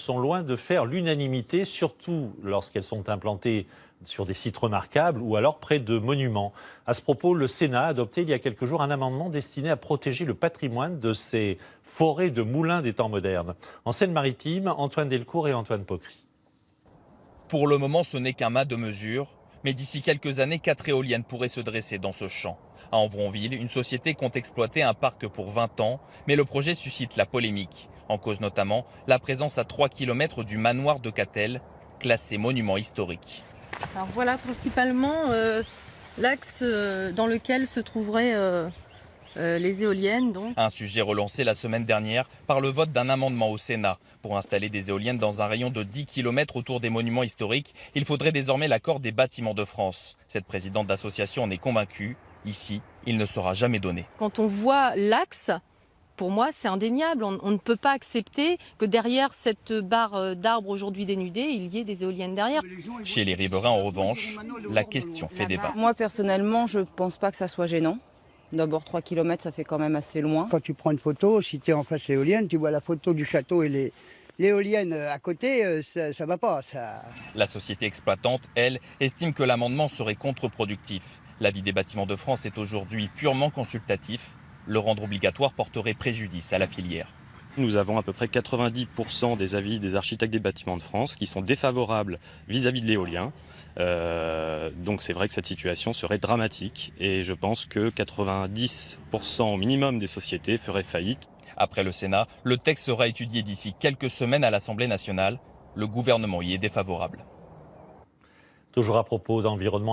sont loin de faire l'unanimité, surtout lorsqu'elles sont implantées sur des sites remarquables ou alors près de monuments. À ce propos, le Sénat a adopté il y a quelques jours un amendement destiné à protéger le patrimoine de ces forêts de moulins des temps modernes. En Seine-Maritime, Antoine Delcourt et Antoine Pocry. Pour le moment, ce n'est qu'un mât de mesure, mais d'ici quelques années, 4 éoliennes pourraient se dresser dans ce champ. À Envronville, une société compte exploiter un parc pour 20 ans, mais le projet suscite la polémique. En cause notamment la présence à 3 km du manoir de Catel, classé monument historique. Alors voilà principalement l'axe dans lequel se trouveraient les éoliennes. Donc. Un sujet relancé la semaine dernière par le vote d'un amendement au Sénat. Pour installer des éoliennes dans un rayon de 10 km autour des monuments historiques, il faudrait désormais l'accord des Bâtiments de France. Cette présidente d'association en est convaincue. Ici, il ne sera jamais donné. Quand on voit l'axe, pour moi, c'est indéniable. On ne peut pas accepter que derrière cette barre d'arbres aujourd'hui dénudée, il y ait des éoliennes derrière. Chez les riverains, en revanche, la question fait débat. Moi, personnellement, je ne pense pas que ça soit gênant. D'abord, 3 km, ça fait quand même assez loin. Quand tu prends une photo, si tu es en face éolienne, tu vois la photo du château et l'éolienne à côté, ça ne va pas. La société exploitante, elle, estime que l'amendement serait contre-productif. L'avis des Bâtiments de France est aujourd'hui purement consultatif. Le rendre obligatoire porterait préjudice à la filière. Nous avons à peu près 90% des avis des architectes des Bâtiments de France qui sont défavorables vis-à-vis de l'éolien. Donc c'est vrai que cette situation serait dramatique et je pense que 90% au minimum des sociétés feraient faillite. Après le Sénat, le texte sera étudié d'ici quelques semaines à l'Assemblée nationale. Le gouvernement y est défavorable. Toujours à propos d'environnement.